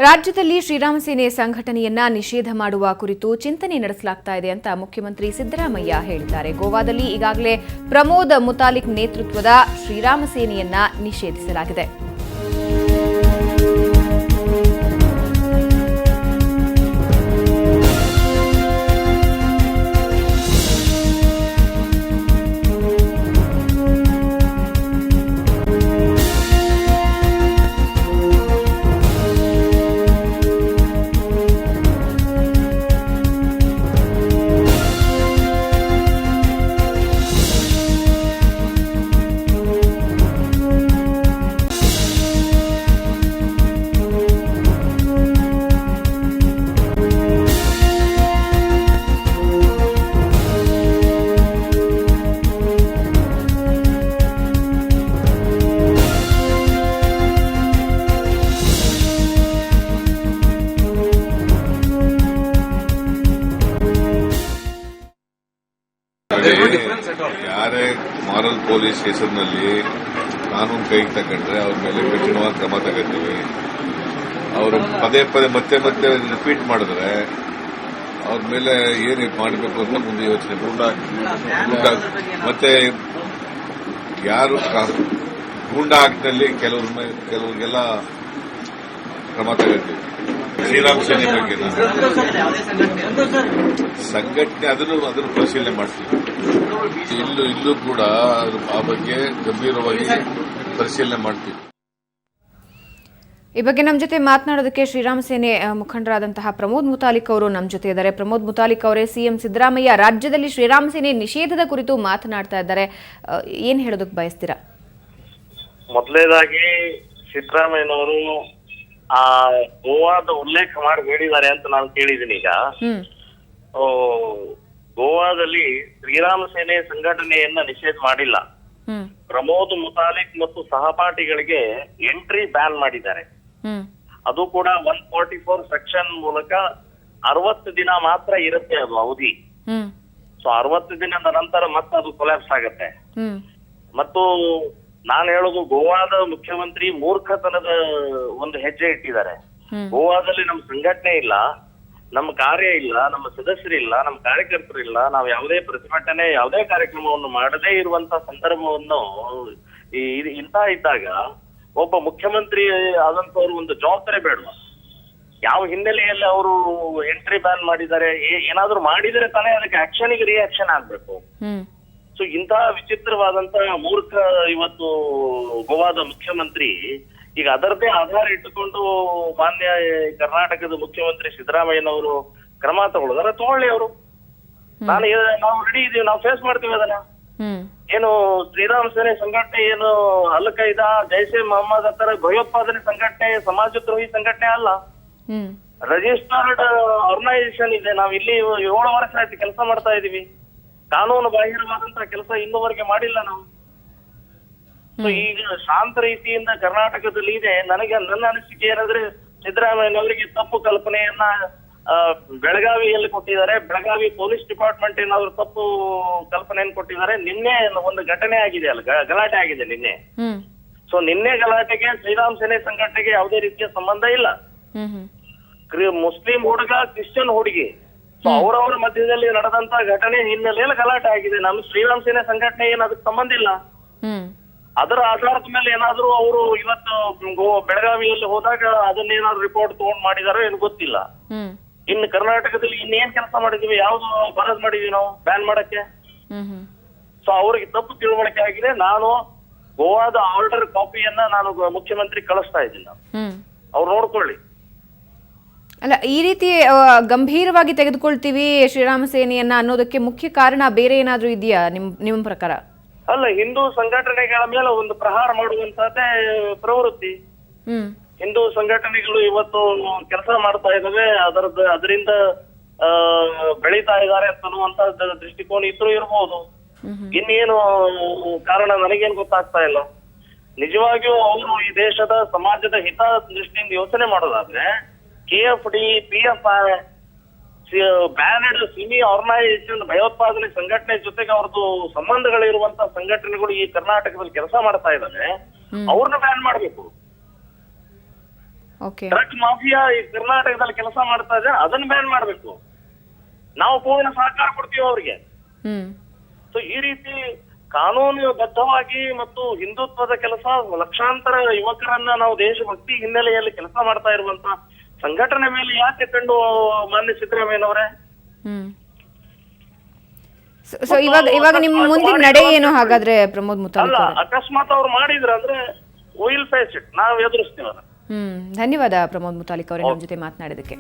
ರಾಜ್ಯದಲ್ಲಿ ಶ್ರೀರಾಮ ಸೇನೆ ಸಂಘಟನೆಯನ್ನ ನಿಷೇಧ ಮಾಡುವ ಕುರಿತು ಚಿಂತನೆ ನಡೆಸಲಾಗ್ತಾ ಇದೆ ಅಂತ ಮುಖ್ಯಮಂತ್ರಿ ಸಿದ್ದರಾಮಯ್ಯ ಹೇಳಿದ್ದಾರೆ. ಗೋವಾದಲ್ಲಿ ಈಗಾಗಲೇ ಪ್ರಮೋದ್ ಮುತಾಲಿಕ್ ನೇತೃತ್ವದ ಶ್ರೀರಾಮ ಸೇನೆಯನ್ನ ನಿಷೇಧಿಸಲಾಗಿದೆ. ಯಾರೇ ಮಾರಲ್ ಪೊಲೀಸ್ ಹೆಸರಿನಲ್ಲಿ ಕಾನೂನು ಕೈಗೆ ತಗೊಂಡ್ರೆ ಅವ್ರ ಮೇಲೆ ಕಠಿಣವಾದ ಕ್ರಮ ತಗೋತೀವಿ. ಅವರು ಪದೇ ಪದೇ ಮತ್ತೆ ಮತ್ತೆ ರಿಪೀಟ್ ಮಾಡಿದ್ರೆ ಅವ್ರ ಮೇಲೆ ಏನು ಮಾಡಬೇಕು ಅಂತ ಮುಂದೆ ಯೋಚನೆ ಮತ್ತೆ ಯಾರು ಗೂಂಡಾ ಆಕ್ಟ್ನಲ್ಲಿ ಕೆಲವ್ರಿಗೆಲ್ಲ ಕ್ರಮ ತಗೋತೀವಿ. ಶ್ರೀರಾಮ್ ಸೇನೆ ಬಗ್ಗೆ ಸಂಘಟನೆ ಅದನ್ನು ಪರಿಶೀಲನೆ ಮಾಡ್ತೀವಿ. ಇಲ್ಲೂ ಕೂಡ ಆ ಬಗ್ಗೆ ಗಂಭೀರವಾಗಿ ಪರಿಶೀಲನೆ ಮಾಡ್ತೀವಿ. ಈ ಬಗ್ಗೆ ನಮ್ಮ ಜೊತೆ ಮಾತನಾಡೋದಕ್ಕೆ ಶ್ರೀರಾಮ ಸೇನೆ ಮುಖಂಡರಾದಂತಹ ಪ್ರಮೋದ್ ಮುತಾಲಿಕ್ ಅವರು ನಮ್ಮ ಜೊತೆ ಇದ್ದಾರೆ. ಪ್ರಮೋದ್ ಮುತಾಲಿಕ್ ಅವರೇ, ಸಿಎಂ ಸಿದ್ದರಾಮಯ್ಯ ರಾಜ್ಯದಲ್ಲಿ ಶ್ರೀರಾಮ ಸೇನೆ ನಿಷೇಧದ ಕುರಿತು ಮಾತನಾಡ್ತಾ ಇದ್ದಾರೆ, ಏನ್ ಹೇಳೋದಕ್ಕೆ ಬಯಸ್ತೀರಾ? ಮೊದಲನೇದಾಗಿ ಸಿದ್ದರಾಮಯ್ಯನವರು ಆ ಗೋವಾದ ಉಲ್ಲೇಖ ಮಾಡಿ ಹೇಳಿದ್ದಾರೆ ಅಂತ ನಾನು ಕೇಳಿದ್ದೀನಿ. ಈಗ ಗೋವಾದಲ್ಲಿ ಶ್ರೀರಾಮ ಸೇನೆ ಸಂಘಟನೆಯನ್ನ ನಿಷೇಧ ಮಾಡಿಲ್ಲ. ಪ್ರಮೋದ್ ಮುತಾಲಿಕ್ ಮತ್ತು ಸಹಪಾಠಿಗಳಿಗೆ ಎಂಟ್ರಿ ಬ್ಯಾನ್ ಮಾಡಿದ್ದಾರೆ. ಅದು ಕೂಡ 144 ಸೆಕ್ಷನ್ ಮೂಲಕ 60 ದಿನ ಮಾತ್ರ ಇರುತ್ತೆ ಅದು ಅವಧಿ. ಸೊ 60 ದಿನದ ನಂತರ ಮತ್ತೆ ಅದು ಕೊಲ್ಯಾಪ್ಸ್ ಆಗತ್ತೆ. ಮತ್ತು ನಾನು ಹೇಳೋದು, ಗೋವಾದ ಮುಖ್ಯಮಂತ್ರಿ ಮೂರ್ಖತನದ ಒಂದು ಹೆಜ್ಜೆ ಇಟ್ಟಿದ್ದಾರೆ. ಗೋವಾದಲ್ಲಿ ನಮ್ಮ ಸಂಘಟನೆ ಇಲ್ಲ, ನಮ್ಮ ಕಾರ್ಯ ಇಲ್ಲ, ನಮ್ಮ ಸದಸ್ಯರಿಲ್ಲ, ನಮ್ಮ ಕಾರ್ಯಕರ್ತರಿಲ್ಲ. ನಾವು ಯಾವುದೇ ಪ್ರತಿಭಟನೆ, ಯಾವುದೇ ಕಾರ್ಯಕ್ರಮವನ್ನು ಮಾಡದೇ ಇರುವಂತ ಸಂದರ್ಭವನ್ನು ಇಂತ ಇದ್ದಾಗ ಒಬ್ಬ ಮುಖ್ಯಮಂತ್ರಿ ಆದಂತವ್ರು ಒಂದು ಜವಾಬ್ದಾರಿ ಬೇಡವಾ? ಯಾವ ಹಿನ್ನೆಲೆಯಲ್ಲಿ ಅವರು ಎಂಟ್ರಿ ಬ್ಯಾನ್ ಮಾಡಿದ್ದಾರೆ? ಏನಾದ್ರು ಮಾಡಿದರೆ ತಾನೇ ಅದಕ್ಕೆ ಆಕ್ಷನ್ಗೆ ರಿಯಾಕ್ಷನ್ ಆಗ್ಬೇಕು. ಸೊ ಇಂತಹ ವಿಚಿತ್ರವಾದಂತಹ ಮೂರ್ಖ ಇವತ್ತು ಗೋವಾದ ಮುಖ್ಯಮಂತ್ರಿ ಈಗ ಅದರದ್ದೇ ಆಧಾರ ಇಟ್ಟುಕೊಂಡು ಮಾನ್ಯ ಕರ್ನಾಟಕದ ಮುಖ್ಯಮಂತ್ರಿ ಸಿದ್ದರಾಮಯ್ಯನವರು ಕ್ರಮ ತಗೊಳ್ಳೋದಾರ ತಗೊಳ್ಳಿ. ಅವರು ನಾವು ರೆಡಿ ಇದೀವಿ, ನಾವು ಫೇಸ್ ಮಾಡ್ತೀವಿ ಅದನ್ನ. ಏನು ಶ್ರೀರಾಮ ಸೇನೆ ಸಂಘಟನೆ ಏನು ಅಲ್ ಖೈದಾ, ಜೈಷೆ ಮೊಹಮ್ಮದ್ ತರ ಭಯೋತ್ಪಾದನೆ ಸಂಘಟನೆ, ಸಮಾಜದ್ರೋಹಿ ಸಂಘಟನೆ ಅಲ್ಲ. ರಿಜಿಸ್ಟರ್ಡ್ ಆರ್ಗನೈಸೇಷನ್ ಇದೆ. ನಾವ್ ಇಲ್ಲಿ 7 ವರ್ಷ ಆಯ್ತು ಕೆಲಸ ಮಾಡ್ತಾ ಇದೀವಿ. ಕಾನೂನು ಬಾಹಿರವಾದಂತಹ ಕೆಲಸ ಇನ್ನುವರೆಗೆ ಮಾಡಿಲ್ಲ ನಾವು. ಈಗ ಶಾಂತ ರೀತಿಯಿಂದ ಕರ್ನಾಟಕದಲ್ಲಿ ಇದೆ. ನನ್ನ ಅನಿಸಿಕೆ ಏನಂದ್ರೆ, ಸಿದ್ದರಾಮಯ್ಯನವರಿಗೆ ತಪ್ಪು ಕಲ್ಪನೆಯನ್ನ ಬೆಳಗಾವಿಯಲ್ಲಿ ಕೊಟ್ಟಿದ್ದಾರೆ. ಬೆಳಗಾವಿ ಪೊಲೀಸ್ ಡಿಪಾರ್ಟ್ಮೆಂಟ್ ಏನಾದ್ರು ತಪ್ಪು ಕಲ್ಪನೆಯನ್ನು ಕೊಟ್ಟಿದ್ದಾರೆ. ನಿನ್ನೆ ಒಂದು ಘಟನೆ ಆಗಿದೆ ಅಲ್ಲ, ಗಲಾಟೆ ಆಗಿದೆ ನಿನ್ನೆ. ಸೊ ನಿನ್ನೆ ಗಲಾಟೆಗೆ ಶ್ರೀರಾಮ್ ಸೇನೆ ಸಂಘಟನೆಗೆ ಯಾವುದೇ ರೀತಿಯ ಸಂಬಂಧ ಇಲ್ಲ. ಮುಸ್ಲಿಂ ಹುಡುಗ, ಕ್ರಿಶ್ಚಿಯನ್ ಹುಡುಗಿ, ಸೊ ಅವರವರ ಮಧ್ಯದಲ್ಲಿ ನಡೆದಂತ ಘಟನೆ ಹಿನ್ನೆಲೆಯಲ್ಲಿ ಗಲಾಟೆ ಆಗಿದೆ. ನಮ್ಮ ಶ್ರೀರಾಮ್ ಸೇನೆ ಸಂಘಟನೆ ಏನು ಅದಕ್ಕೆ ಸಂಬಂಧ ಇಲ್ಲ. ಅದರ ಆಧಾರದ ಮೇಲೆ ಏನಾದ್ರು ಅವರು ಇವತ್ತು ಬೆಳಗಾವಿಯಲ್ಲಿ ಹೋದಾಗ ಅದನ್ನೇನಾದ್ರು ರಿಪೋರ್ಟ್ ತಗೊಂಡ್ ಮಾಡಿದಾರೋ ಏನು ಗೊತ್ತಿಲ್ಲ. ಇನ್ನು ಕರ್ನಾಟಕದಲ್ಲಿ ಇನ್ನೇನ್ ಕೆಲಸ ಮಾಡಿದೀವಿ, ಯಾವ್ದು ಬರದ್ ಮಾಡಿದೀವಿ ನಾವು ಬ್ಯಾನ್ ಮಾಡಕ್ಕೆ? ಸೊ ಅವ್ರಿಗೆ ತಪ್ಪು ತಿಳುವಳಿಕೆ ಆಗಿದೆ. ನಾನು ಗೋವಾದ ಆರ್ಡರ್ ಕಾಪಿಯನ್ನ ನಾನು ಮುಖ್ಯಮಂತ್ರಿ ಕಳಿಸ್ತಾ ಇದ್ದೀನಿ, ಅವ್ರು ನೋಡ್ಕೊಳ್ಳಿ. ಅಲ್ಲ, ಈ ರೀತಿ ಗಂಭೀರವಾಗಿ ತೆಗೆದುಕೊಳ್ತೀವಿ ಶ್ರೀರಾಮ ಸೇನೆಯನ್ನ ಅನ್ನೋದಕ್ಕೆ ಮುಖ್ಯ ಕಾರಣ ಬೇರೆ ಏನಾದ್ರೂ ಇದೆಯಾ ನಿಮ್ಮ ಪ್ರಕಾರ? ಅಲ್ಲ, ಹಿಂದೂ ಸಂಘಟನೆಗಳ ಮೇಲೆ ಒಂದು ಪ್ರಹಾರ ಮಾಡುವಂತಹದ್ದೇ ಪ್ರವೃತ್ತಿ. ಹಿಂದೂ ಸಂಘಟನೆಗಳು ಇವತ್ತು ಕೆಲಸ ಮಾಡ್ತಾ ಇದಾವೆ, ಅದರಿಂದ ಬೆಳೀತಾ ಇದ್ದಾರೆ ಅನ್ನುವಂತ ದೃಷ್ಟಿಕೋನ ಇದ್ರೂ ಇರಬಹುದು. ಇನ್ನೇನು ಕಾರಣ ನನಗೇನು ಗೊತ್ತಾಗ್ತಾ ಇಲ್ಲ. ನಿಜವಾಗಿಯೂ ಅವರು ಈ ದೇಶದ ಸಮಾಜದ ಹಿತ ದೃಷ್ಟಿಯಿಂದ ಯೋಚನೆ ಮಾಡೋದಾದ್ರೆ KFD, PFI, ಬ್ಯಾನೆಡ್ ಸಿಮಿ ಆರ್ಗನೈಸೇಷನ್ ಭಯೋತ್ಪಾದನೆ ಸಂಘಟನೆ ಜೊತೆಗೆ ಅವ್ರದ್ದು ಸಂಬಂಧಗಳಿರುವಂತಹ ಸಂಘಟನೆಗಳು ಈ ಕರ್ನಾಟಕದಲ್ಲಿ ಕೆಲಸ ಮಾಡ್ತಾ ಇದ್ದಾರೆ. ಅವ್ರನ್ನ ಬ್ಯಾನ್ ಮಾಡ್ಬೇಕು. ಓಕೆ. ಡ್ರಗ್ ಮಾಫಿಯಾ ಈ ಕರ್ನಾಟಕದಲ್ಲಿ ಕೆಲಸ ಮಾಡ್ತಾ ಇದೆ, ಅದನ್ನ ಬ್ಯಾನ್ ಮಾಡ್ಬೇಕು. ನಾವು ಪೂರ್ಣ ಸಹಕಾರ ಕೊಡ್ತೀವಿ ಅವ್ರಿಗೆ. ಸೊ ಈ ರೀತಿ ಕಾನೂನು ಬದ್ಧವಾಗಿ ಮತ್ತು ಹಿಂದುತ್ವದ ಕೆಲಸ, ಲಕ್ಷಾಂತರ ಯುವಕರನ್ನ ನಾವು ದೇಶಭಕ್ತಿ ಹಿನ್ನೆಲೆಯಲ್ಲಿ ಕೆಲಸ ಮಾಡ್ತಾ ಇರುವಂತ ಸಂಘಟನೆ ಮೇಲೆ ಯಾಕೆ ಕಂಡು ಮಾನ್ಯ ಸಿದ್ದರಾಮಯ್ಯನವರೇ? ಸೊ ಇವಾಗ ನಿಮ್ಮ ಮುಂದಿನ ನಡೆ ಏನು ಹಾಗಾದ್ರೆ ಪ್ರಮೋದ್ ಮುತಾಲಿಕ್? ಅಲ್ಲ, ಅಕಸ್ಮಾತ್ ಅವ್ರು ಮಾಡಿದ್ರ ಅಂದ್ರೆ ವಿಲ್ ಫೇಸ್ ಇಟ್, ನಾವು ಎದುರಿಸ್ತೀವಲ್ಲ. ಧನ್ಯವಾದ ಪ್ರಮೋದ್ ಮುತಾಲಿಕ್ ಅವರೇ ನಮ್ಮ ಜೊತೆ ಮಾತನಾಡಿದಕ್ಕೆ.